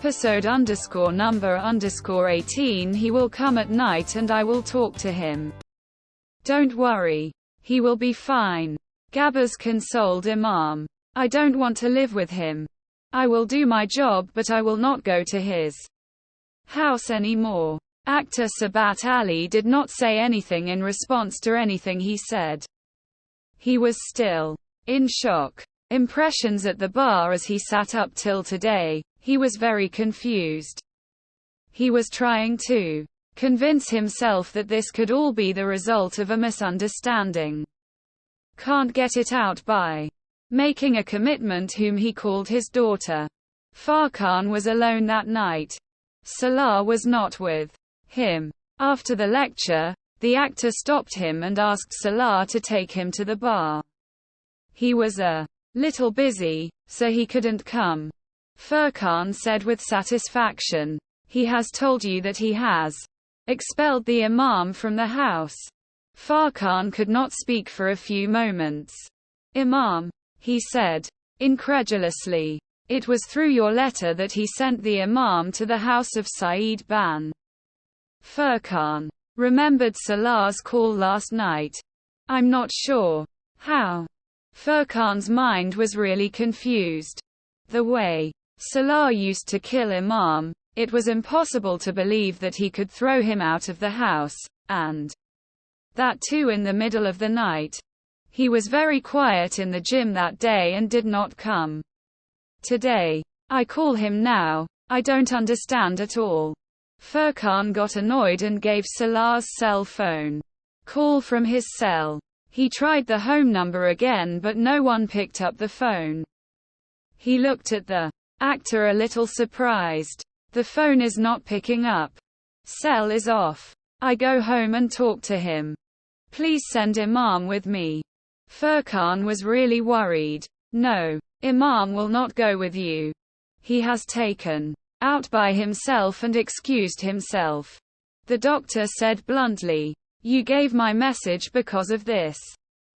episode_number_18. He will come at night and I will talk to him. Don't worry. He will be fine. Gabbers consoled Imam. I don't want to live with him. I will do my job but I will not go to his house anymore. Actor Sabat Ali did not say anything in response to anything he said. He was still in shock. Impressions at the bar as he sat up till today. He was very confused. He was trying to convince himself that this could all be the result of a misunderstanding. Can't get it out by making a commitment whom he called his daughter. Farkan was alone that night. Salah was not with him. After the lecture, the actor stopped him and asked Salah to take him to the bar. He was a little busy, so he couldn't come. Furkan said with satisfaction. He has told you that he has expelled the imam from the house. Farkan could not speak for a few moments. Imam, he said, incredulously. It was through your letter that he sent the imam to the house of Saeed Ban. Furkan remembered Salah's call last night. I'm not sure. How? Furkan's mind was really confused. The way Salah used to kill Imam, it was impossible to believe that he could throw him out of the house, and that too in the middle of the night. He was very quiet in the gym that day and did not come today. I call him now. I don't understand at all. Furkan got annoyed and gave Salah's cell phone call from his cell. He tried the home number again but no one picked up the phone. He looked at the actor a little surprised. The phone is not picking up. Cell is off. I go home and talk to him. Please send Imam with me. Furkan was really worried. No, Imam will not go with you. He has taken out by himself and excused himself. The doctor said bluntly. You gave my message because of this.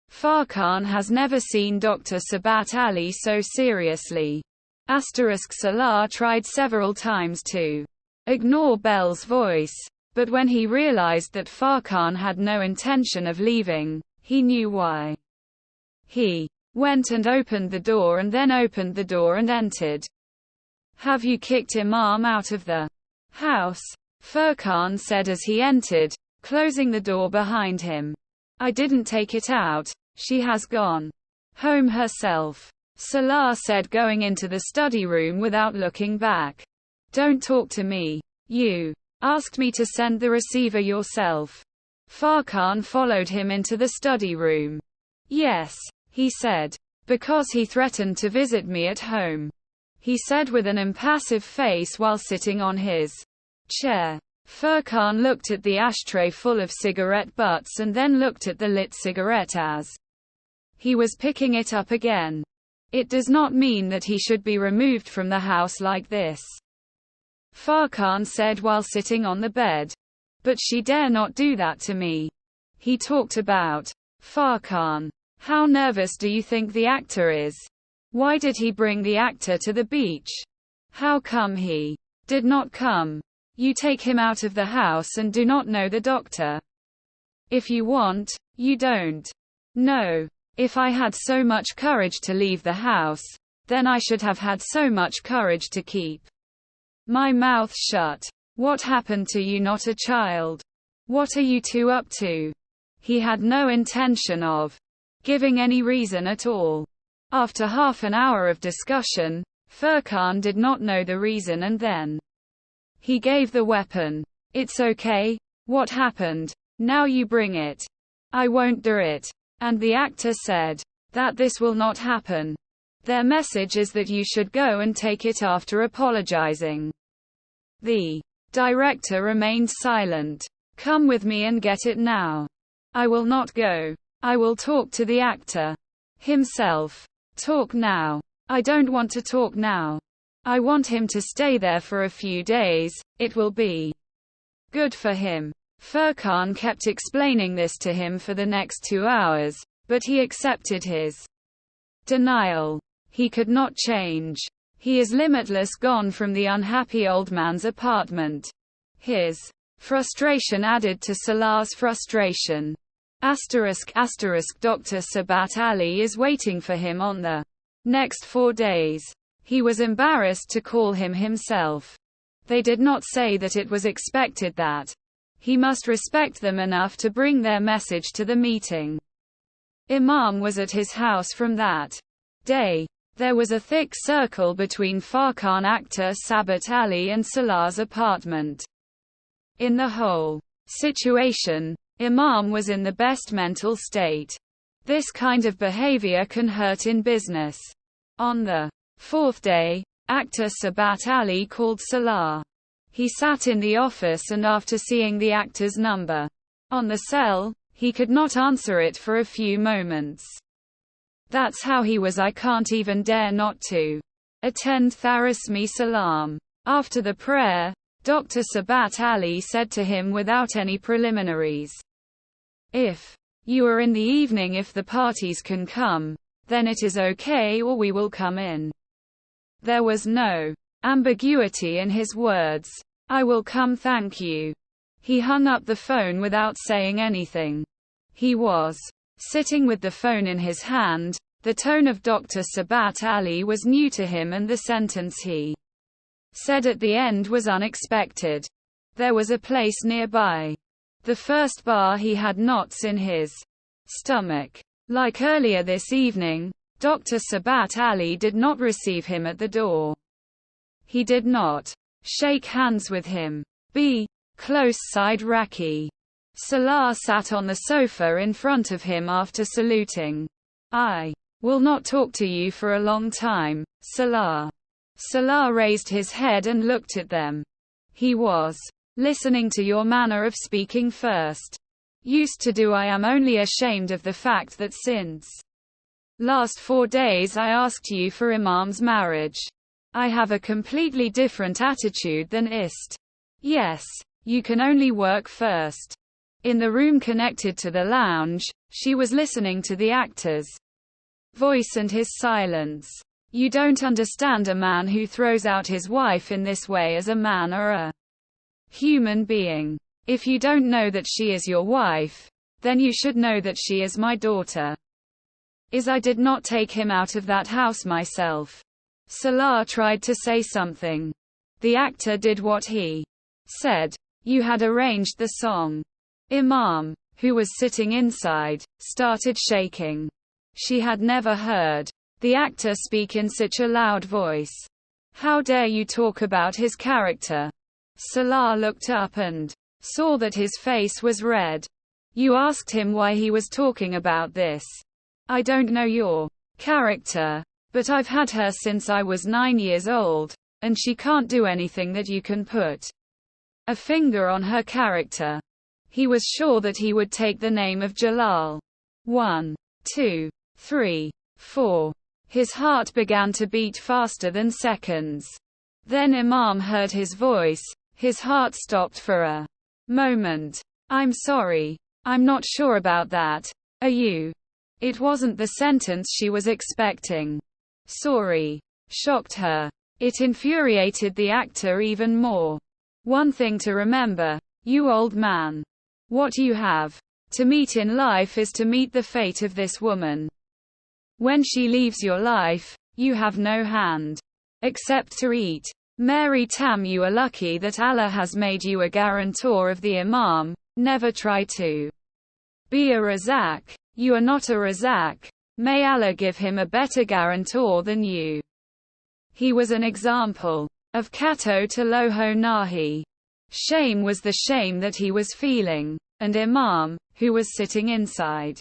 Farkan has never seen Dr. Sabat Ali so seriously. Salah tried several times to ignore Bell's voice, but when he realized that Farkan had no intention of leaving, he knew why. He went and opened the door and then opened the door and entered. Have you kicked Imam out of the house? Furkan said as he entered, closing the door behind him. I didn't take it out. She has gone home herself. Salah said, going into the study room without looking back. Don't talk to me. You asked me to send the receiver yourself. Farkan followed him into the study room. Yes, he said. Because he threatened to visit me at home. He said with an impassive face while sitting on his chair. Furkan looked at the ashtray full of cigarette butts and then looked at the lit cigarette as he was picking it up again. It does not mean that he should be removed from the house like this. Farkan said while sitting on the bed. But she dare not do that to me. He talked about Farkan. How nervous do you think the actor is? Why did he bring the actor to the beach? How come he did not come? You take him out of the house and do not know the doctor. If you want, you don't. No. If I had so much courage to leave the house, then I should have had so much courage to keep my mouth shut. What happened to you? Not a child. What are you two up to? He had no intention of giving any reason at all. After half an hour of discussion, Furkan did not know the reason and then he gave the weapon. It's okay. What happened? Now you bring it. I won't do it. And the actor said that this will not happen. Their message is that you should go and take it after apologizing. The director remained silent. Come with me and get it now. I will not go. I will talk to the actor himself. Talk now. I don't want to talk now. I want him to stay there for a few days. It will be good for him. Furkan kept explaining this to him for the next 2 hours, but he accepted his denial. He could not change. He is limitless gone from the unhappy old man's apartment. His frustration added to Salah's frustration. Dr. Sabat Ali is waiting for him on the next 4 days. He was embarrassed to call him himself. They did not say that it was expected that he must respect them enough to bring their message to the meeting. Imam was at his house from that day. There was a thick circle between Farkan actor Sabat Ali and Salah's apartment. In the whole situation, Imam was in the best mental state. This kind of behavior can hurt in business. On the 4th day, actor Sabat Ali called Salah. He sat in the office and after seeing the actor's number on the cell, he could not answer it for a few moments. That's how he was. I can't even dare not to attend Tharasmi Salam. After the prayer, Dr. Sabat Ali said to him without any preliminaries, "If you are in the evening, if the parties can come, then it is okay, or we will come in." There was no ambiguity in his words. "I will come, thank you." He hung up the phone without saying anything. He was sitting with the phone in his hand. The tone of Dr. Sabat Ali was new to him and the sentence he said at the end was unexpected. There was a place nearby. The first bar, he had knots in his stomach. Like earlier this evening, Dr. Sabat Ali did not receive him at the door. He did not shake hands with him. Close side Raki. Salah sat on the sofa in front of him after saluting. "I will not talk to you for a long time, Salah." Salah raised his head and looked at them. "He was listening to your manner of speaking first. Used to do. I am only ashamed of the fact that since last 4 days I asked you for Imam's marriage. I have a completely different attitude than Ist. Yes, you can only work first." In the room connected to the lounge, she was listening to the actor's voice and his silence. "You don't understand a man who throws out his wife in this way as a man or a human being. If you don't know that she is your wife, then you should know that she is my daughter. I did not take him out of that house myself." Salah tried to say something. The actor did what he said. "You had arranged the song." Imam, who was sitting inside, started shaking. She had never heard the actor speak in such a loud voice. "How dare you talk about his character?" Salah looked up and saw that his face was red. "You asked him why he was talking about this. I don't know your character, but I've had her since I was 9 years old, and she can't do anything that you can put a finger on her character." He was sure that he would take the name of Jalal. 1, 2, 3, 4. His heart began to beat faster than seconds. Then Imam heard his voice. His heart stopped for a moment. "I'm sorry. I'm not sure about that. Are you?" It wasn't the sentence she was expecting. "Sorry." Shocked her. It infuriated the actor even more. "One thing to remember, you old man. What you have to meet in life is to meet the fate of this woman. When she leaves your life, you have no hand except to eat. Mary Tam, you are lucky that Allah has made you a guarantor of the Imam. Never try to be a Razak. You are not a Razak. May Allah give him a better guarantor than you." He was an example of Kato to Loho Nahi. Shame was the shame that he was feeling, and Imam, who was sitting inside,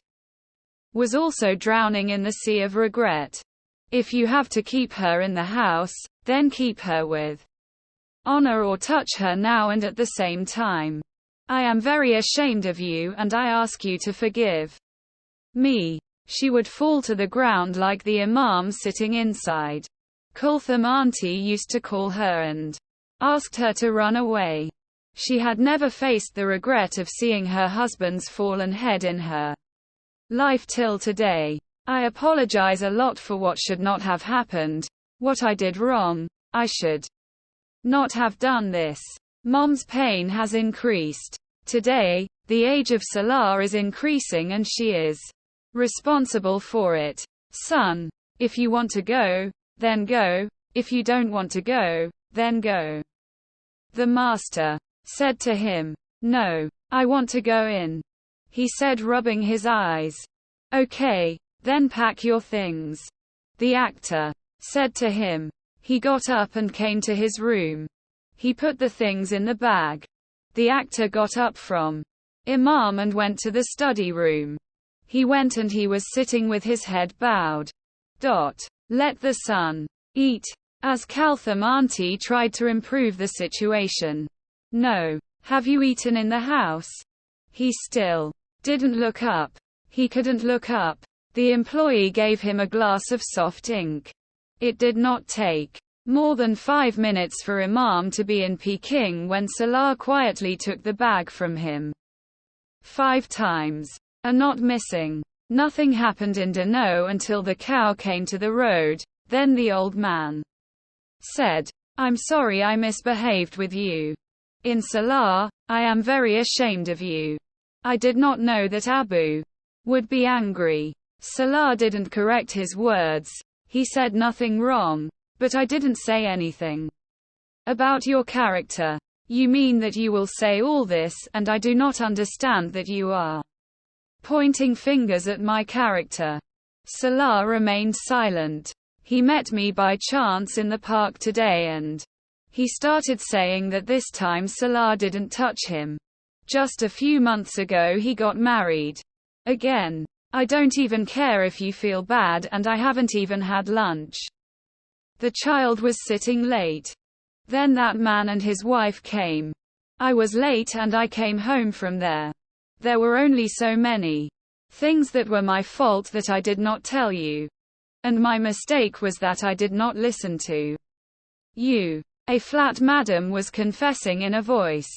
was also drowning in the sea of regret. If you have to keep her in the house, then keep her with honor or touch her now and at the same time. I am very ashamed of you and I ask you to forgive me. She would fall to the ground like the Imam sitting inside. Kulthum auntie used to call her and asked her to run away. She had never faced the regret of seeing her husband's fallen head in her life till today. I apologize a lot for what should not have happened. What I did wrong. I should not have done this. Mom's pain has increased. Today, the age of Salah is increasing and she is responsible for it. Son, if you want to go, then go. If you don't want to go, then go. The master said to him, No, I want to go in. He said, rubbing his eyes. Okay, then pack your things. The actor said to him. He got up and came to his room. He put the things in the bag. The actor got up from Imam and went to the study room. He went and he was sitting with his head bowed. Let the son eat. As Kalthum auntie tried to improve the situation. No. Have you eaten in the house? He still didn't look up. He couldn't look up. The employee gave him a glass of soft ink. It did not take more than 5 minutes for Imam to be in Peking when Salah quietly took the bag from him. 5 times. A not missing. Nothing happened in Dano until the cow came to the road. Then the old man said, I'm sorry I misbehaved with you. In Salah, I am very ashamed of you. I did not know that Abu would be angry. Salah didn't correct his words. He said nothing wrong, but I didn't say anything about your character. You mean that you will say all this, and I do not understand that you are pointing fingers at my character. Salah remained silent. He met me by chance in the park today and he started saying that this time Salah didn't touch him. Just a few months ago he got married. Again. I don't even care if you feel bad and I haven't even had lunch. The child was sitting late. Then that man and his wife came. I was late and I came home from there. There were only so many things that were my fault that I did not tell you. And my mistake was that I did not listen to you. A flat madam was confessing in a voice.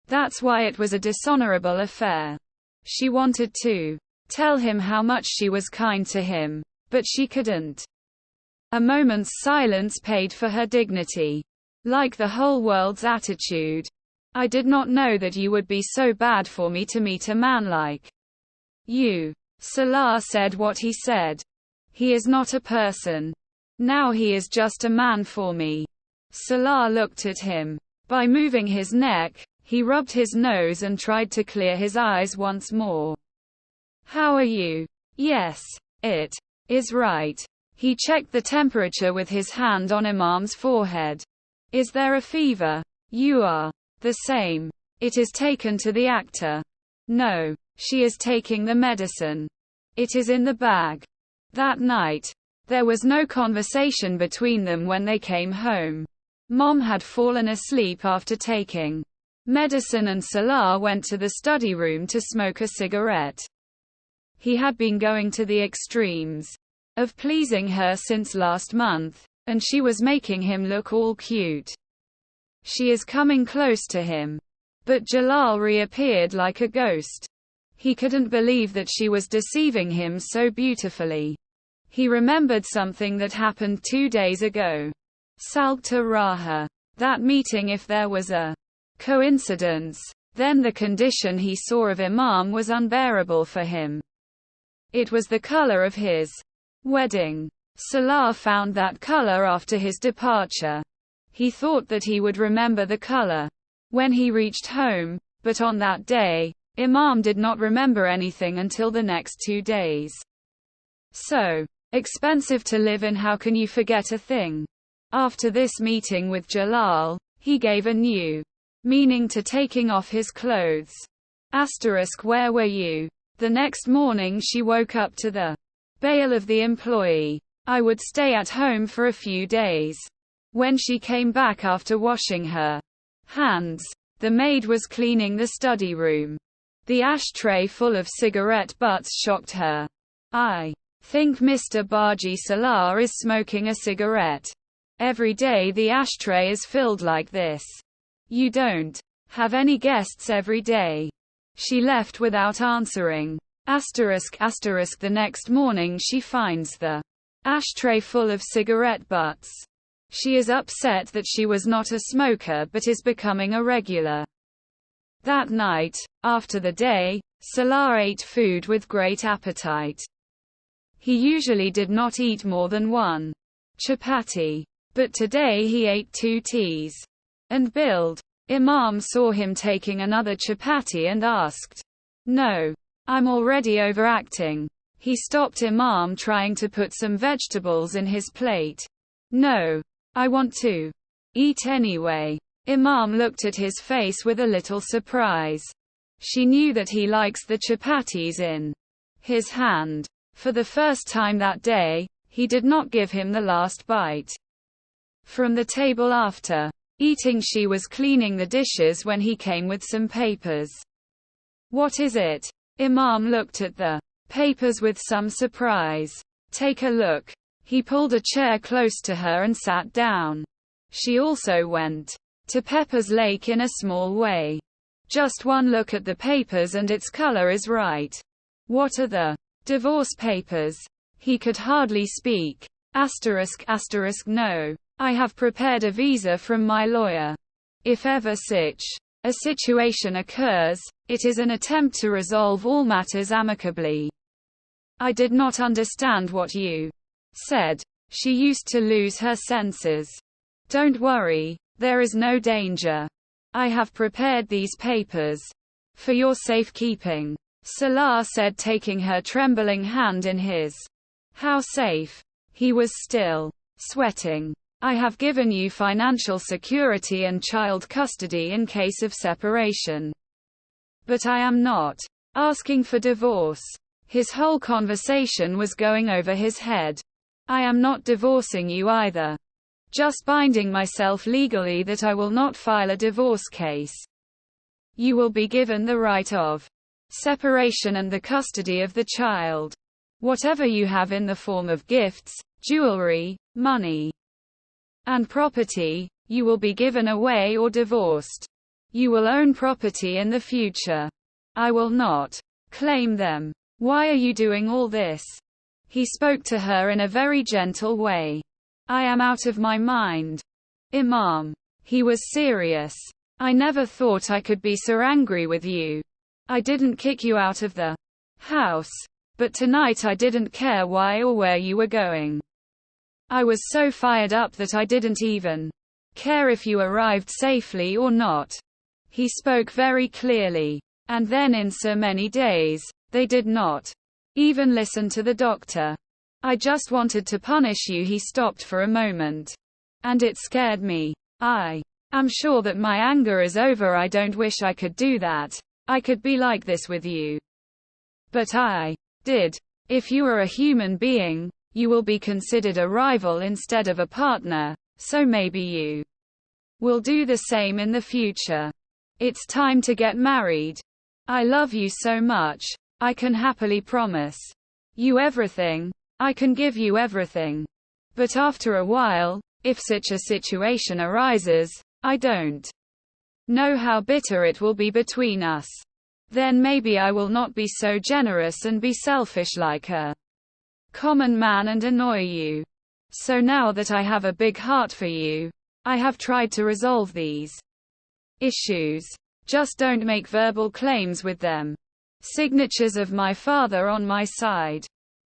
That's why it was a dishonorable affair. She wanted to tell him how much she was kind to him, but she couldn't. A moment's silence paid for her dignity. Like the whole world's attitude. I did not know that you would be so bad for me to meet a man like you. Salah said what he said. He is not a person. Now he is just a man for me. Salah looked at him. By moving his neck, he rubbed his nose and tried to clear his eyes once more. How are you? Yes. It is right. He checked the temperature with his hand on Imam's forehead. Is there a fever? You are the same. It is taken to the actor. No. She is taking the medicine. It is in the bag. That night, there was no conversation between them when they came home. Mom had fallen asleep after taking medicine and Salah went to the study room to smoke a cigarette. He had been going to the extremes of pleasing her since last month, and she was making him look all cute. She is coming close to him. But Jalal reappeared like a ghost. He couldn't believe that she was deceiving him so beautifully. He remembered something that happened 2 days ago. Salta Raha. That meeting, if there was a coincidence, then the condition he saw of Imam was unbearable for him. It was the color of his wedding. Salah found that color after his departure. He thought that he would remember the color when he reached home, but on that day, Imam did not remember anything until the next 2 days. So expensive to live in, how can you forget a thing? After this meeting with Jalal, he gave a new meaning to taking off his clothes. Asterisk, where were you? The next morning she woke up to the bail of the employee. I would stay at home for a few days. When she came back after washing her hands, the maid was cleaning the study room. The ashtray full of cigarette butts shocked her. I think Mr. Baji Salah is smoking a cigarette. Every day the ashtray is filled like this. You don't have any guests every day. She left without answering. Asterisk, asterisk, the next morning she finds the ashtray full of cigarette butts. She is upset that she was not a smoker but is becoming a regular. That night, after the day, Salah ate food with great appetite. He usually did not eat more than one chapati. But today he ate 2 teas. And Bild. Imam saw him taking another chapati and asked, "No. I'm already overacting." He stopped Imam trying to put some vegetables in his plate. "No. I want to eat anyway." Imam looked at his face with a little surprise. She knew that he likes the chapatis in his hand. For the first time that day, he did not give him the last bite. From the table after eating, she was cleaning the dishes when he came with some papers. "What is it?" Imam looked at the papers with some surprise. "Take a look." He pulled a chair close to her and sat down. She also went to Pepper's Lake in a small way. "Just one look at the papers and its color is right." "What are the divorce papers?" He could hardly speak. **** No. I have prepared a visa from my lawyer. If ever such a situation occurs, it is an attempt to resolve all matters amicably. I did not understand what you said. She used to lose her senses. "Don't worry. There is no danger. I have prepared these papers for your safekeeping," Salah said, taking her trembling hand in his. "How safe?" He was still sweating. "I have given you financial security and child custody in case of separation. But I am not asking for divorce." His whole conversation was going over his head. "I am not divorcing you either. Just binding myself legally that I will not file a divorce case. You will be given the right of separation and the custody of the child. Whatever you have in the form of gifts, jewelry, money, and property, you will be given away or divorced. You will own property in the future. I will not claim them. Why are you doing all this?" He spoke to her in a very gentle way. "I am out of my mind, Imam." He was serious. "I never thought I could be so angry with you. I didn't kick you out of the house. But tonight I didn't care why or where you were going. I was so fired up that I didn't even care if you arrived safely or not." He spoke very clearly. "And then in so many days, they did not even listen to the doctor. I just wanted to punish you." He stopped for a moment. "And it scared me. I am sure that my anger is over. I don't wish I could do that. I could be like this with you. But I did. If you are a human being, you will be considered a rival instead of a partner, so maybe you will do the same in the future. It's time to get married. I love you so much. I can happily promise you everything. I can give you everything. But after a while, if such a situation arises, I don't know how bitter it will be between us. Then maybe I will not be so generous and be selfish like a common man and annoy you. So now that I have a big heart for you, I have tried to resolve these issues. Just don't make verbal claims with them. Signatures of my father on my side.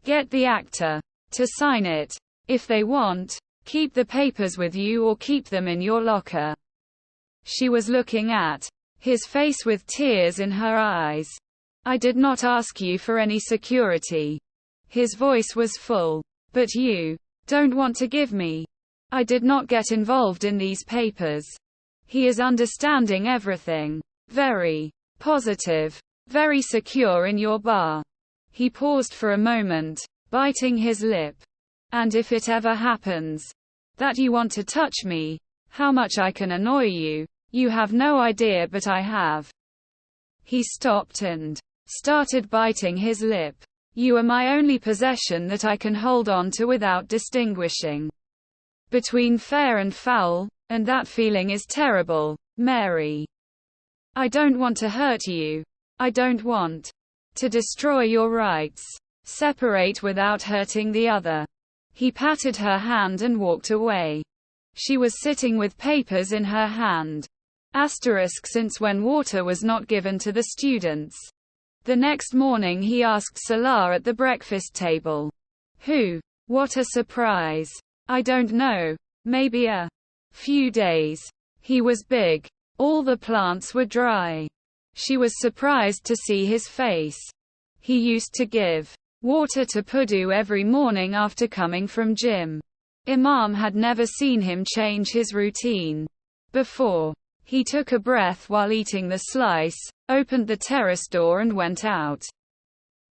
Get the actor to sign it. If they want, keep the papers with you or keep them in your locker." She was looking at his face with tears in her eyes. "I did not ask you for any security." His voice was full. "But you don't want to give me. I did not get involved in these papers." He is understanding everything. Very positive. Very secure in your bar. He paused for a moment, biting his lip. "And if it ever happens that you want to touch me, how much I can annoy you, you have no idea, but I have." He stopped and started biting his lip. "You are my only possession that I can hold on to without distinguishing between fair and foul, and that feeling is terrible, Mary. I don't want to hurt you. I don't want to destroy your rights. Separate without hurting the other." He patted her hand and walked away. She was sitting with papers in her hand. Asterisk since when water was not given to the students. The next morning he asked Salah at the breakfast table. Who? What a surprise. I don't know. Maybe a few days. He was big. All the plants were dry. She was surprised to see his face. He used to give water to Pudu every morning after coming from gym. Imam had never seen him change his routine before. He took a breath while eating the slice, opened the terrace door and went out.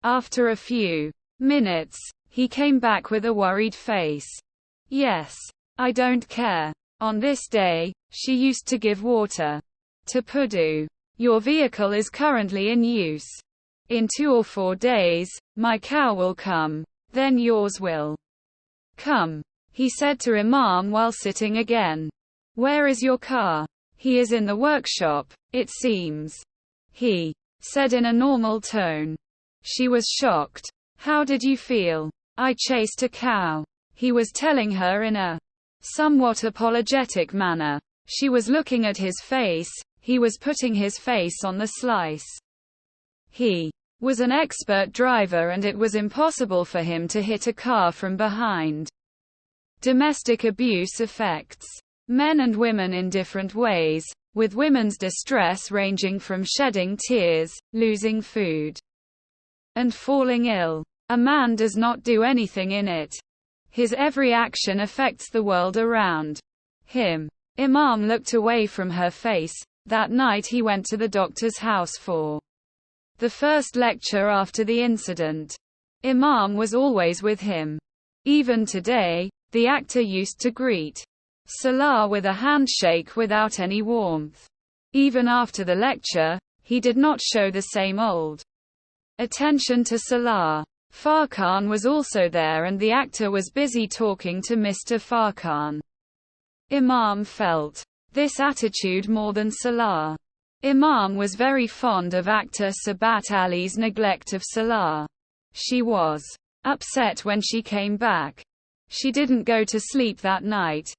After a few minutes, he came back with a worried face. Yes. I don't care. On this day, she used to give water to Pudu. Your vehicle is currently in use. In 2 or 4 days, my cow will come. Then yours will come. He said to Imam while sitting again. Where is your car? He is in the workshop, it seems. He said in a normal tone. She was shocked. How did you feel? I chased a cow. He was telling her in a somewhat apologetic manner. She was looking at his face. He was putting his face on the slice. He was an expert driver and it was impossible for him to hit a car from behind. Domestic abuse affects men and women in different ways, with women's distress ranging from shedding tears, losing food, and falling ill. A man does not do anything in it. His every action affects the world around him. Imam looked away from her face. That night he went to the doctor's house for the first lecture after the incident. Imam was always with him. Even today, the actor used to greet Salah with a handshake without any warmth. Even after the lecture, he did not show the same old attention to Salah. Farkan was also there and the actor was busy talking to Mr. Farkan. Imam felt this attitude more than Salah. Imam was very fond of actor Sabat Ali's neglect of Salah. She was upset when she came back. She didn't go to sleep that night.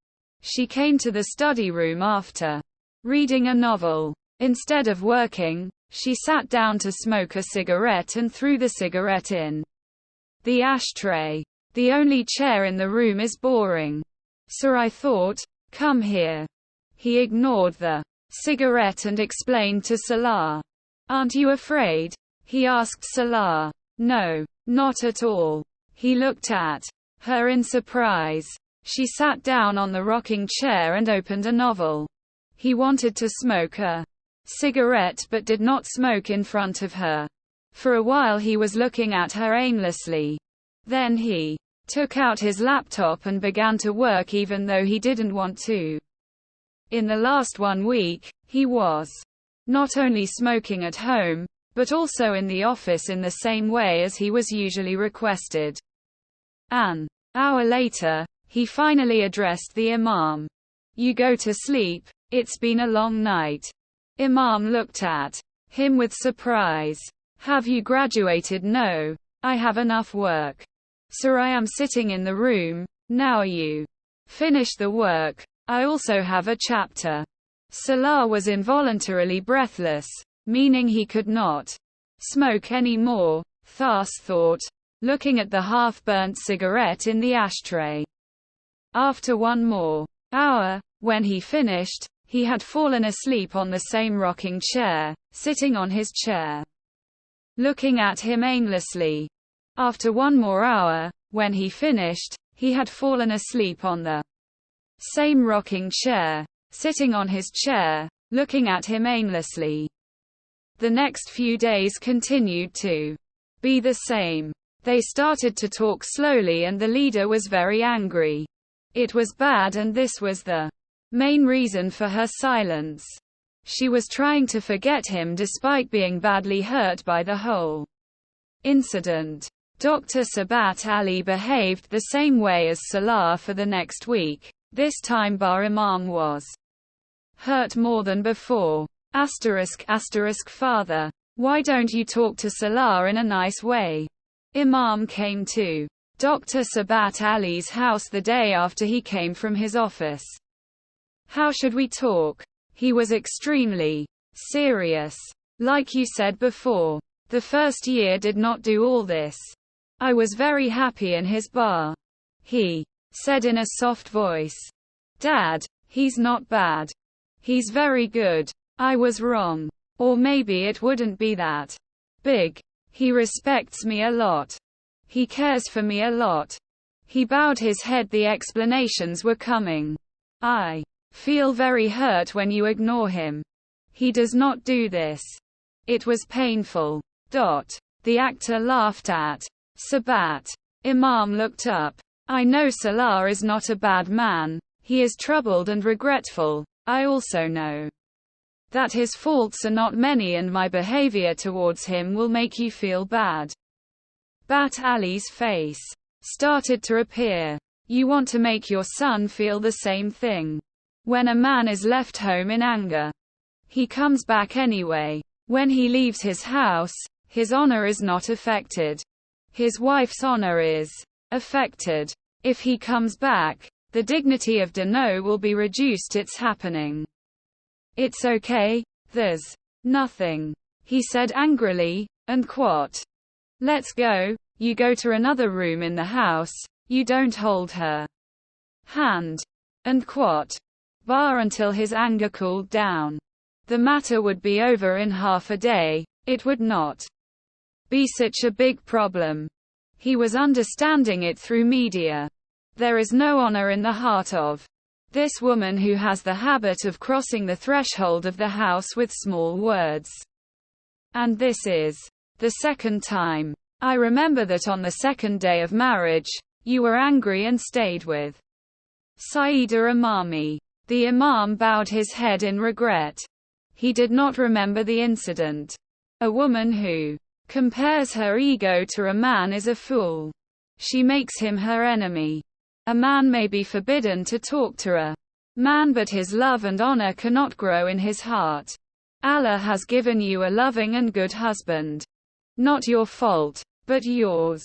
She came to the study room after reading a novel. Instead of working, she sat down to smoke a cigarette and threw the cigarette in the ashtray. The only chair in the room is boring. So I thought, come here. He ignored the cigarette and explained to Salah. Aren't you afraid? He asked Salah. No, not at all. He looked at her in surprise. She sat down on the rocking chair and opened a novel. He wanted to smoke a cigarette but did not smoke in front of her. For a while he was looking at her aimlessly. Then he took out his laptop and began to work even though he didn't want to. In the last 1 week, he was not only smoking at home, but also in the office in the same way as he was usually requested. An hour later, he finally addressed the Imam. You go to sleep, it's been a long night. Imam looked at him with surprise. Have you graduated? No. I have enough work. Sir, I am sitting in the room. Now are you finished the work? I also have a chapter. Salah was involuntarily breathless, meaning he could not smoke anymore. Thas thought, looking at the half-burnt cigarette in the ashtray. After 1 more hour, when he finished, he had fallen asleep on the same rocking chair, sitting on his chair, looking at him aimlessly. After 1 more hour, when he finished, he had fallen asleep on the same rocking chair, sitting on his chair, looking at him aimlessly. The next few days continued to be the same. They started to talk slowly and the leader was very angry. It was bad and this was the main reason for her silence. She was trying to forget him despite being badly hurt by the whole incident. Dr. Sabat Ali behaved the same way as Salah for the next week. This time Bar Imam was hurt more than before. Father. Why don't you talk to Salah in a nice way? Imam came to Dr. Sabat Ali's house the day after he came from his office. How should we talk? He was extremely serious. Like you said before, the first year did not do all this. I was very happy in his bar. He said in a soft voice. Dad, he's not bad. He's very good. I was wrong. Or maybe it wouldn't be that big. He respects me a lot. He cares for me a lot. He bowed his head. The explanations were coming. I feel very hurt when you ignore him. He does not do this. It was painful. The actor laughed at Sabat. Imam looked up. I know Salah is not a bad man. He is troubled and regretful. I also know that his faults are not many and my behavior towards him will make you feel bad. Bat Ali's face started to appear. You want to make your son feel the same thing. When a man is left home in anger, he comes back anyway. When he leaves his house, his honor is not affected. His wife's honor is affected. If he comes back, the dignity of Dano will be reduced. It's happening. It's okay, there's nothing, he said angrily, and quote. Let's go. You go to another room in the house, you don't hold her hand. And quote. Bar until his anger cooled down. The matter would be over in half a day, it would not be such a big problem. He was understanding it through media. There is no honor in the heart of this woman who has the habit of crossing the threshold of the house with small words. And this is the second time. I remember that on the second day of marriage, you were angry and stayed with Saida Imami. The Imam bowed his head in regret. He did not remember the incident. A woman who compares her ego to a man is a fool. She makes him her enemy. A man may be forbidden to talk to a man, but his love and honor cannot grow in his heart. Allah has given you a loving and good husband. Not your fault, but yours.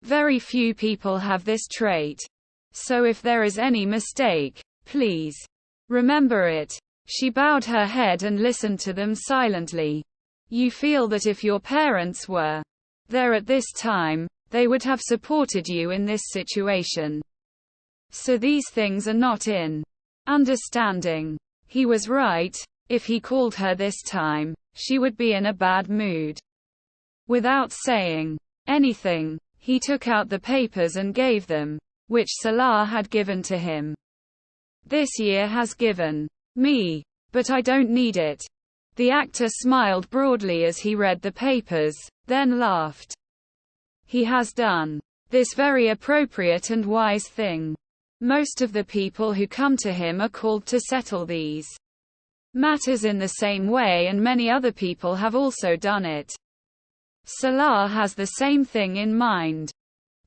Very few people have this trait. So if there is any mistake, please remember it. She bowed her head and listened to them silently. You feel that if your parents were there at this time, they would have supported you in this situation. So these things are not in understanding. He was right. If he called her this time, she would be in a bad mood. Without saying anything, he took out the papers and gave them, which Salah had given to him. This year has given me, but I don't need it. The actor smiled broadly as he read the papers, then laughed. He has done this very appropriate and wise thing. Most of the people who come to him are called to settle these matters in the same way, and many other people have also done it. Salah has the same thing in mind.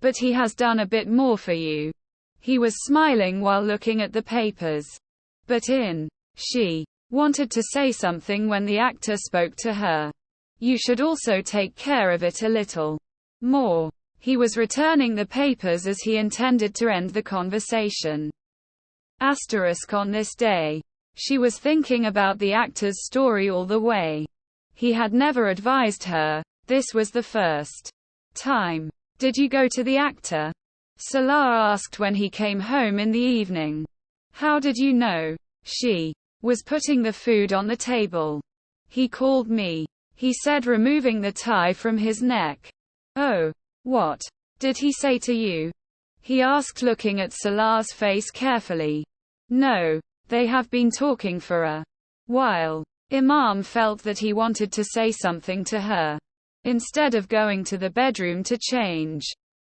But he has done a bit more for you. He was smiling while looking at the papers. But she wanted to say something when the actor spoke to her. You should also take care of it a little more. He was returning the papers as he intended to end the conversation. On this day, she was thinking about the actor's story all the way. He had never advised her. This was the first time. Did you go to the actor? Salah asked when he came home in the evening. How did you know? She was putting the food on the table. He called me, he said, removing the tie from his neck. Oh. What did he say to you? He asked, looking at Salah's face carefully. No, they have been talking for a while. Imam felt that he wanted to say something to her. Instead of going to the bedroom to change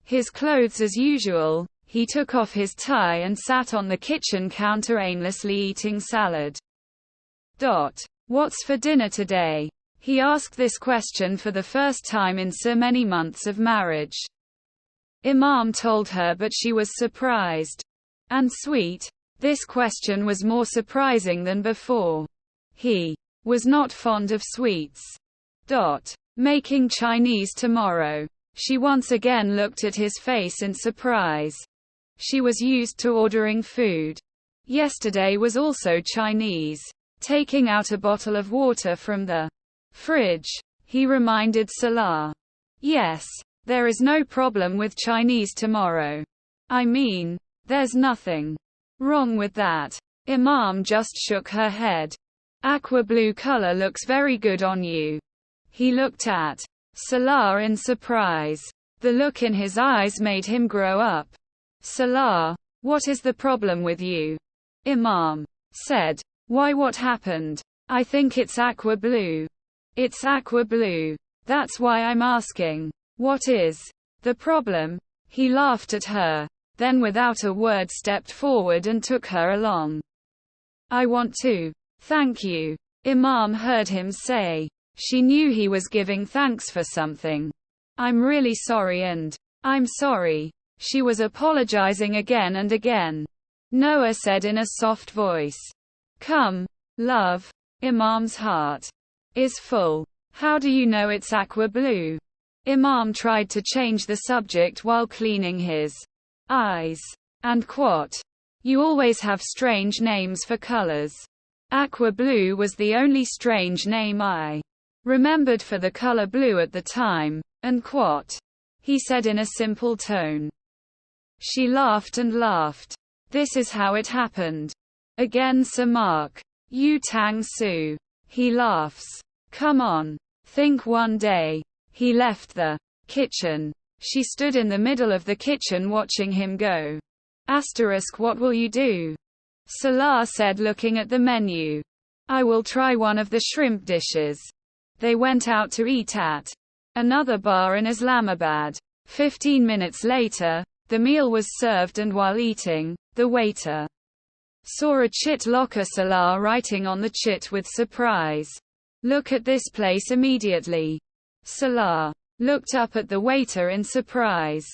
his clothes as usual, he took off his tie and sat on the kitchen counter aimlessly eating salad. What's for dinner today? He asked this question for the first time in so many months of marriage. Imam told her, but she was surprised and sweet. This question was more surprising than before. He was not fond of sweets. Making Chinese tomorrow. She once again looked at his face in surprise. She was used to ordering food Yesterday was also Chinese. Taking out a bottle of water from the fridge, he reminded Salah. Yes, there is no problem with Chinese tomorrow. I mean, there's nothing wrong with that. Imam just shook her head. Aqua blue color looks very good on you. He looked at Salah in surprise. The look in his eyes made him grow up. Salah, what is the problem with you? Imam said. Why, what happened? I think it's aqua blue. It's aqua blue. That's why I'm asking. What is the problem? He laughed at her, then without a word stepped forward and took her along. I want to thank you, Imam heard him say. She knew he was giving thanks for something. I'm really sorry and I'm sorry. She was apologizing again and again. Noah said in a soft voice. Come, love. Imam's heart is full. How do you know it's aqua blue? Imam tried to change the subject while cleaning his eyes. And quote. You always have strange names for colors. Aqua blue was the only strange name I remembered for the color blue at the time, and quote. He said in a simple tone. She laughed and laughed. This is how it happened. Again Sir Mark. Yu Tang Su. He laughs. Come on. Think one day. He left the kitchen. She stood in the middle of the kitchen watching him go. Asterisk, what will you do? Salah said, looking at the menu. I will try one of the shrimp dishes. They went out to eat at another bar in Islamabad. 15 minutes later, the meal was served, and while eating, the waiter saw a chit locker. Salah writing on the chit with surprise. Look at this place immediately. Salah looked up at the waiter in surprise.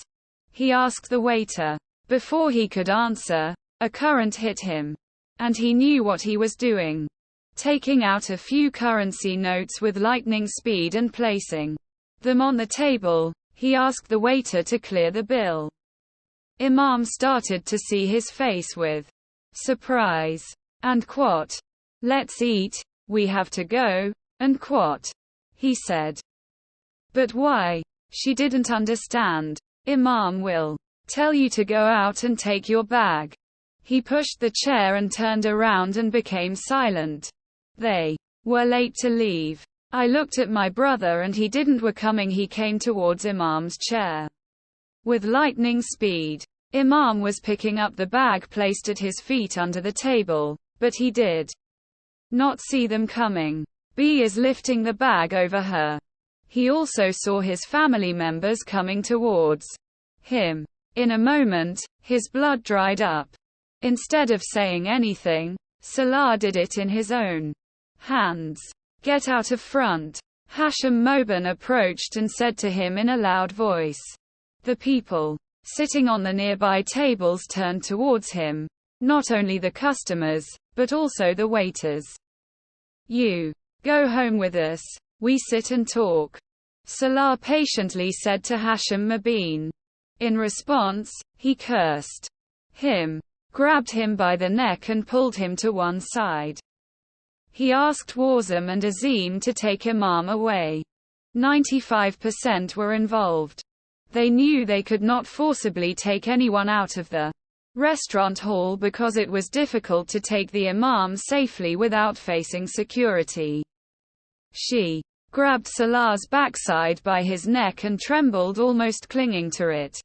He asked the waiter. Before he could answer, a current hit him. And he knew what he was doing. Taking out a few currency notes with lightning speed and placing them on the table, he asked the waiter to clear the bill. Imam started to see his face with surprise. And quote. Let's eat, we have to go, and quote. He said. But why? She didn't understand. Imam will tell you to go out and take your bag. He pushed the chair and turned around and became silent. They were late to leave. I looked at my brother and he didn't were coming. He came towards Imam's chair with lightning speed. Imam was picking up the bag placed at his feet under the table, but he did not see them coming. B is lifting the bag over her. He also saw his family members coming towards him. In a moment, his blood dried up. Instead of saying anything, Salah did it in his own hands. Get out of front. Ahmad-m7f approached and said to him in a loud voice. The people sitting on the nearby tables turned towards him. Not only the customers, but also the waiters. You go home with us. We sit and talk. Salah patiently said to Ahmad-m7f. In response, he cursed him, grabbed him by the neck and pulled him to one side. He asked Warzam and Azim to take Imam away. 95% were involved. They knew they could not forcibly take anyone out of the restaurant hall because it was difficult to take the Imam safely without facing security. She grabbed Salah's backside by his neck and trembled, almost clinging to it.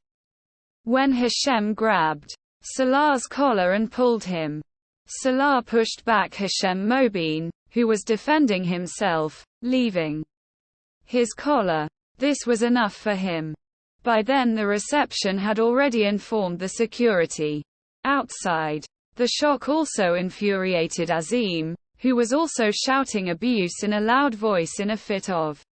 When Hashem grabbed Salah's collar and pulled him, Salah pushed back Ahmad-m7f, who was defending himself, leaving his collar. This was enough for him. By then the reception had already informed the security outside. The shock also infuriated Azim, who was also shouting abuse in a loud voice in a fit of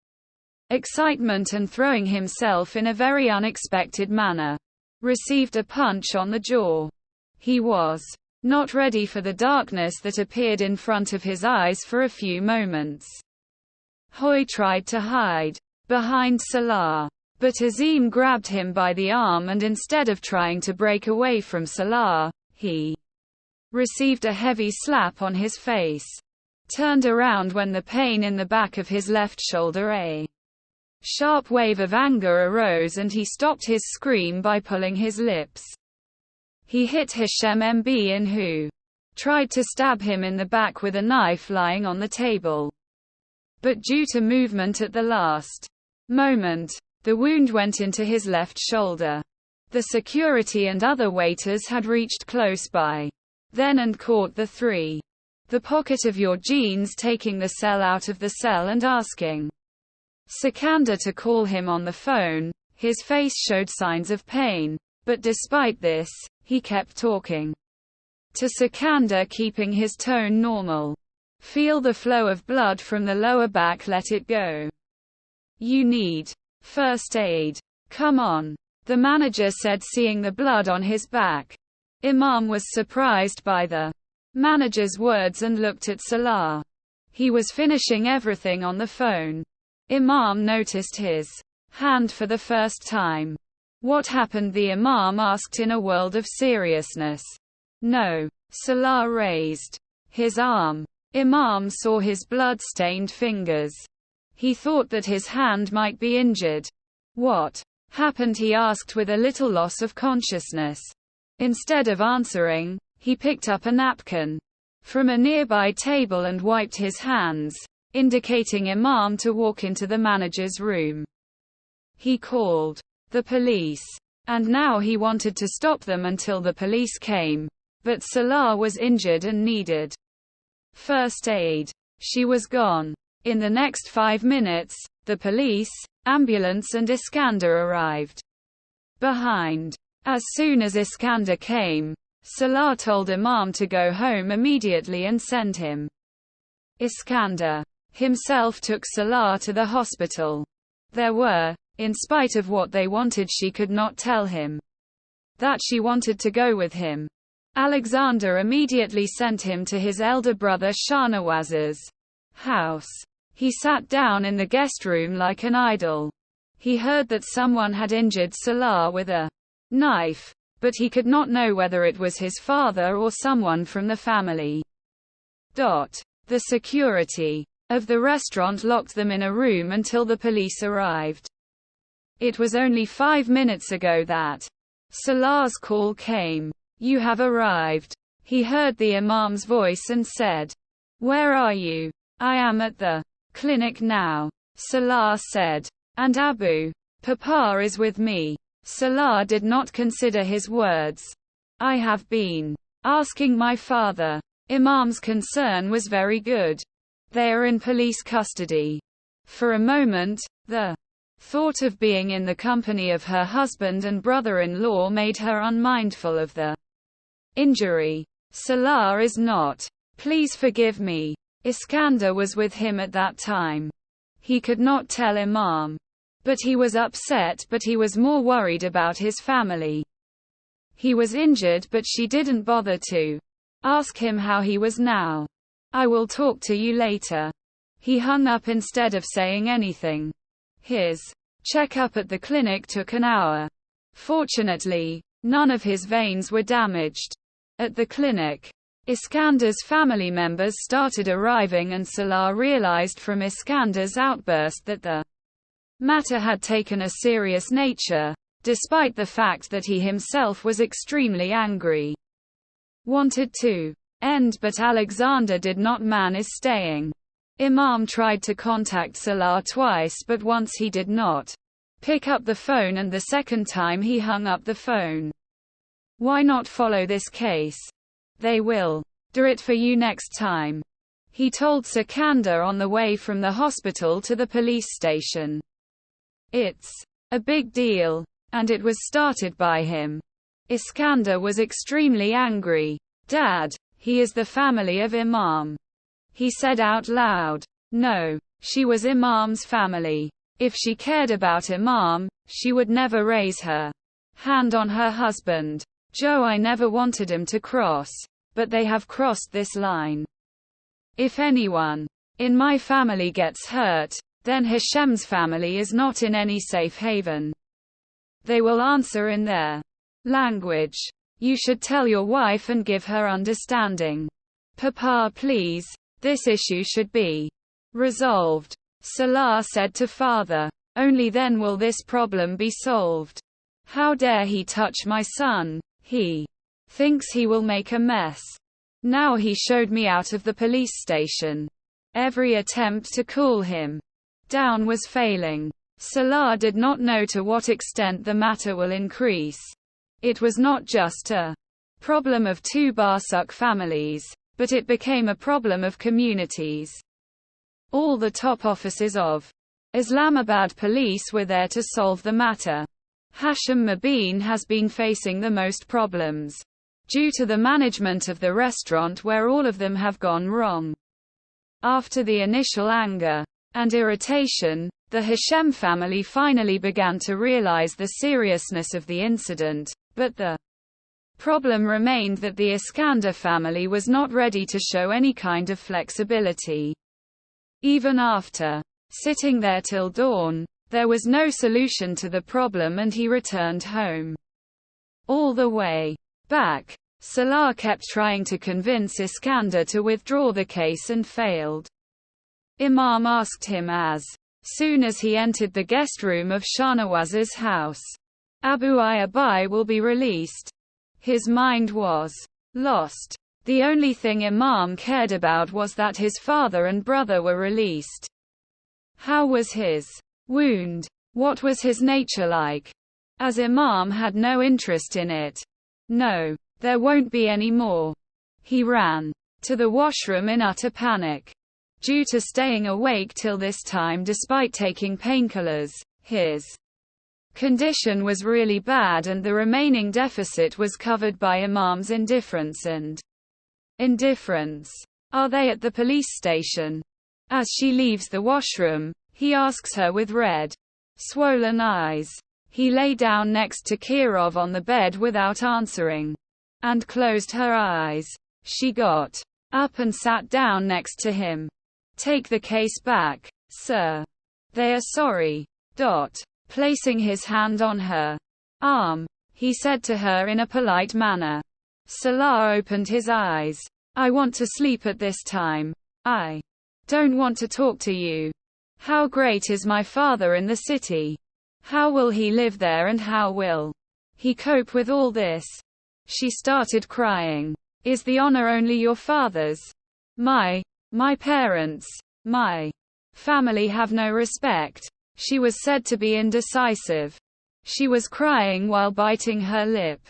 excitement and throwing himself in a very unexpected manner. Received a punch on the jaw. He was not ready for the darkness that appeared in front of his eyes for a few moments. Hoy tried to hide behind Salah, but Azim grabbed him by the arm and instead of trying to break away from Salah, he received a heavy slap on his face, turned around when the pain in the back of his left shoulder a sharp wave of anger arose and he stopped his scream by pulling his lips. He hit Ahmad-m7f who tried to stab him in the back with a knife lying on the table. But due to movement at the last moment, the wound went into his left shoulder. The security and other waiters had reached close by then and caught the three. The pocket of your jeans, taking the cell out of the cell and asking Sikander to call him on the phone. His face showed signs of pain, but despite this, he kept talking to Sikander, keeping his tone normal. Feel the flow of blood from the lower back, let it go. You need first aid. Come on, the manager said, seeing the blood on his back. Imam was surprised by the manager's words and looked at Salah. He was finishing everything on the phone. Imam noticed his hand for the first time. What happened? The Imam asked in a world of seriousness. No. Salah raised his arm. Imam saw his blood-stained fingers. He thought that his hand might be injured. What happened? He asked with a little loss of consciousness. Instead of answering, he picked up a napkin from a nearby table and wiped his hands, indicating Imam to walk into the manager's room. He called the police, and now he wanted to stop them until the police came. But Salah was injured and needed first aid. She was gone. In the next 5 minutes, the police, ambulance and Iskander arrived behind. As soon as Iskander came, Salah told Imam to go home immediately and send him. Iskander himself took Salah to the hospital. There were, in spite of what they wanted, she could not tell him that she wanted to go with him. Alexander immediately sent him to his elder brother Shahnawaz's house. He sat down in the guest room like an idol. He heard that someone had injured Salah with a knife, but he could not know whether it was his father or someone from the family. The security of the restaurant locked them in a room until the police arrived. It was only 5 minutes ago that Salah's call came. You have arrived. He heard the Imam's voice and said, Where are you? I am at the clinic now. Salah said. And Abu Papa is with me. Salah did not consider his words. I have been asking my father. Imam's concern was very good. They are in police custody. For a moment, the thought of being in the company of her husband and brother-in-law made her unmindful of the injury. Salah is not. Please forgive me. Iskander was with him at that time. He could not tell Imam. But he was upset, but he was more worried about his family. He was injured, but she didn't bother to ask him how he was now. I will talk to you later. He hung up instead of saying anything. His checkup at the clinic took an hour. Fortunately, none of his veins were damaged. At the clinic, Iskander's family members started arriving and Salah realized from Iskander's outburst that the matter had taken a serious nature, despite the fact that he himself was extremely angry. Wanted to end, but Alexander did not manage staying. Imam tried to contact Salah twice, but once he did not pick up the phone and the second time he hung up the phone. Why not follow this case? They will do it for you next time, he told Sikander on the way from the hospital to the police station. It's a big deal, and it was started by him. Iskander was extremely angry. Dad, he is the family of Imam. He said out loud. No, she was Imam's family. If she cared about Imam, she would never raise her hand on her husband. Joe, I never wanted him to cross, but they have crossed this line. If anyone in my family gets hurt, then Hashem's family is not in any safe haven. They will answer in their language. You should tell your wife and give her understanding. Papa, please. This issue should be resolved. Salah said to father. Only then will this problem be solved. How dare he touch my son? He thinks he will make a mess. Now he showed me out of the police station. Every attempt to cool him down was failing. Salah did not know to what extent the matter will increase. It was not just a problem of two Barsuk families, but it became a problem of communities. All the top officers of Islamabad police were there to solve the matter. Ahmad-m7f has been facing the most problems due to the management of the restaurant, where all of them have gone wrong. After the initial anger and irritation, the Hashem family finally began to realize the seriousness of the incident, but the problem remained that the Iskander family was not ready to show any kind of flexibility. Even after sitting there till dawn, there was no solution to the problem and he returned home. All the way back, Salah kept trying to convince Iskander to withdraw the case and failed. Imam asked him as soon as he entered the guest room of Shahnawaz's house, Abu Ayyub will be released. His mind was lost. The only thing Imam cared about was that his father and brother were released. How was his wound? What was his nature like? As Imam had no interest in it. No, there won't be any more. He ran to the washroom in utter panic. Due to staying awake till this time despite taking painkillers, his condition was really bad and the remaining deficit was covered by Imam's indifference and indifference. Are they at the police station? As she leaves the washroom, he asks her with red, swollen eyes. He lay down next to Kirov on the bed without answering, and closed her eyes. She got up and sat down next to him. Take the case back, sir. They are sorry. Placing his hand on her arm, he said to her in a polite manner. Salah opened his eyes. I want to sleep at this time. I don't want to talk to you. How great is my father in the city? How will he live there and how will he cope with all this? She started crying. Is the honor only your father's? My parents, my family have no respect. She was said to be indecisive. She was crying while biting her lip.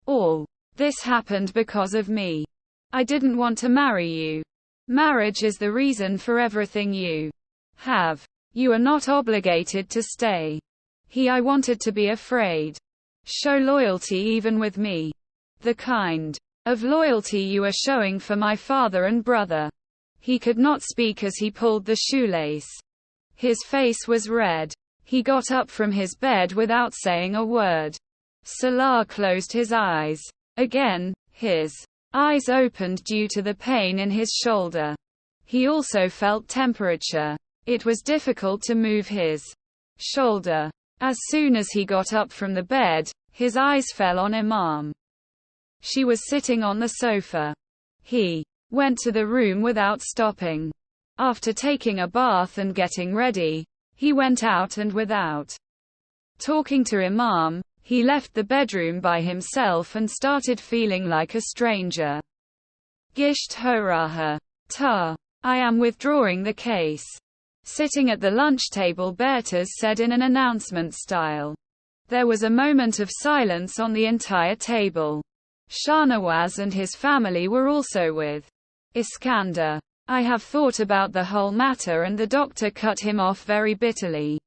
All this happened because of me. I didn't want to marry you. Marriage is the reason for everything you have. You are not obligated to stay. I wanted to be afraid. Show loyalty even with me. The kind of loyalty you are showing for my father and brother. He could not speak as he pulled the shoelace. His face was red. He got up from his bed without saying a word. Salah closed his eyes. Again, his eyes opened due to the pain in his shoulder. He also felt temperature. It was difficult to move his shoulder. As soon as he got up from the bed, his eyes fell on Imam. She was sitting on the sofa. He went to the room without stopping. After taking a bath and getting ready, he went out and without talking to Imam, he left the bedroom by himself and started feeling like a stranger. Gisht Horaha. Ta. I am withdrawing the case. Sitting at the lunch table, Bertaz said in an announcement style. There was a moment of silence on the entire table. Shahnawaz and his family were also with Iskander. I have thought about the whole matter and the doctor cut him off very bitterly.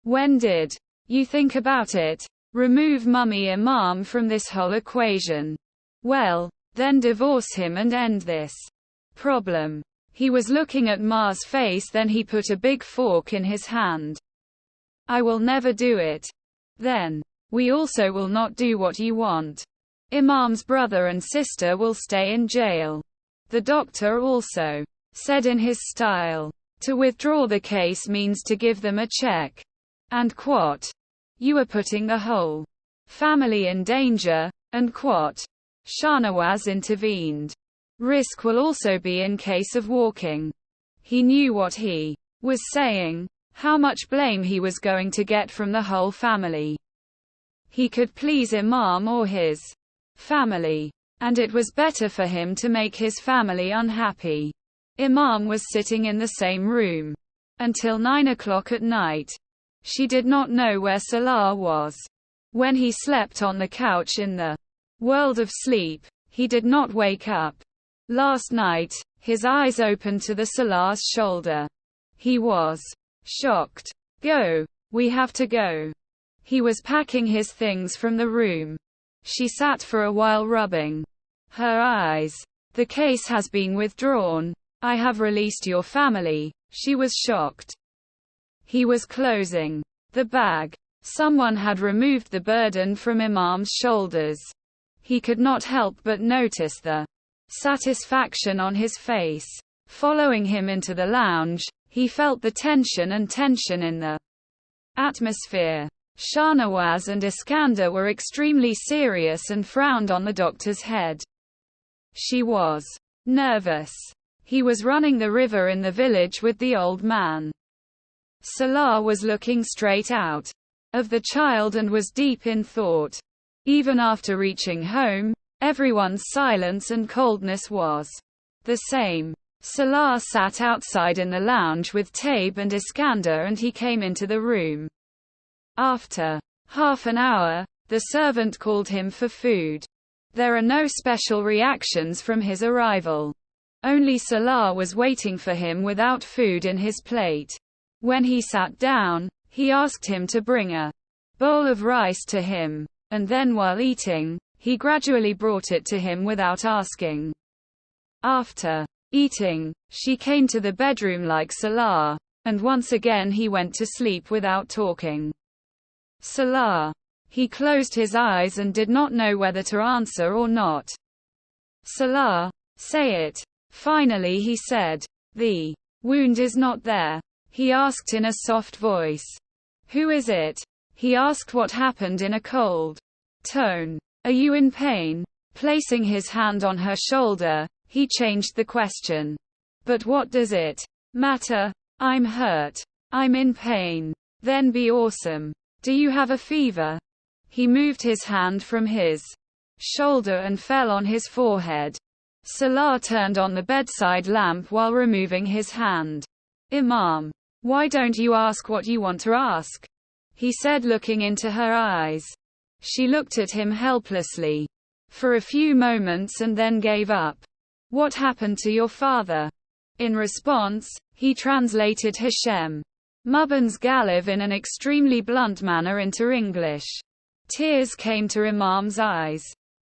When did you think about it? Remove Mummy Imam from this whole equation. Well, then divorce him and end this problem. He was looking at Ma's face, then he put a big fork in his hand. I will never do it. Then we also will not do what you want. Imam's brother and sister will stay in jail. The doctor also said in his style. To withdraw the case means to give them a check. And quote. You are putting the whole family in danger. And quote. Shahnawaz intervened. Risk will also be in case of walking. He knew what he was saying, how much blame he was going to get from the whole family. He could please Imam or his family. And it was better for him to make his family unhappy. Imam was sitting in the same room until 9 o'clock at night. She did not know where Salah was. When he slept on the couch in the world of sleep, he did not wake up. Last night, his eyes opened to the Salah's shoulder. He was shocked. Go. We have to go. He was packing his things from the room. She sat for a while rubbing her eyes. The case has been withdrawn. I have released your family. She was shocked. He was closing the bag. Someone had removed the burden from Imam's shoulders. He could not help but notice the satisfaction on his face. Following him into the lounge, he felt the tension in the atmosphere. Shahnawaz and Iskander were extremely serious and frowned on the doctor's head. She was nervous. He was running the river in the village with the old man. Salah was looking straight out of the child and was deep in thought. Even after reaching home, everyone's silence and coldness was the same. Salah sat outside in the lounge with Taib and Iskander and he came into the room. After half an hour, the servant called him for food. There are no special reactions from his arrival. Only Salah was waiting for him without food in his plate. When he sat down, he asked him to bring a bowl of rice to him, and then while eating, he gradually brought it to him without asking. After eating, she came to the bedroom like Salah, and once again he went to sleep without talking. Salah. He closed his eyes and did not know whether to answer or not. Salah. Say it. Finally he said. The wound is not there. He asked in a soft voice. Who is it? He asked what happened in a cold tone. Are you in pain? Placing his hand on her shoulder, he changed the question. But what does it matter? I'm hurt. I'm in pain. Then be awesome. Do you have a fever? He moved his hand from his shoulder and fell on his forehead. Salah turned on the bedside lamp while removing his hand. Imam. Why don't you ask what you want to ask? He said, looking into her eyes. She looked at him helplessly for a few moments and then gave up. What happened to your father? In response, he translated Hashem Mubin's Galiv in an extremely blunt manner into English. Tears came to Imam's eyes.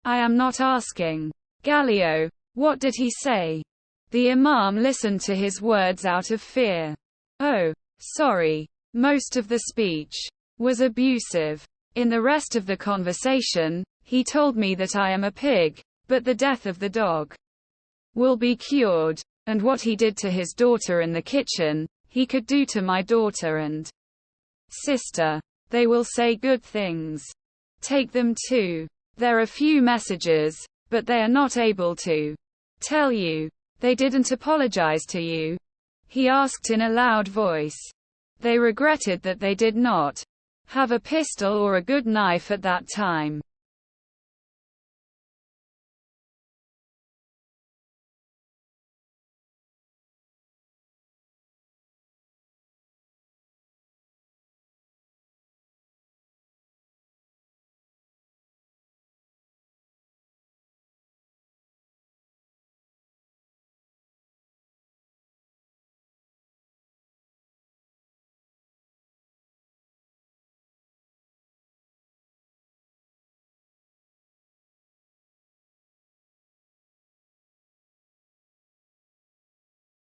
I am not asking. Galio, what did he say? The Imam listened to his words out of fear. Oh, sorry. Most of the speech was abusive. In the rest of the conversation, he told me that I am a pig, but the death of the dog will be cured. And what he did to his daughter in the kitchen, he could do to my daughter and sister. They will say good things. Take them too. There are few messages, but they are not able to tell you. They didn't apologize to you? He asked in a loud voice. They regretted that they did not have a pistol or a good knife at that time.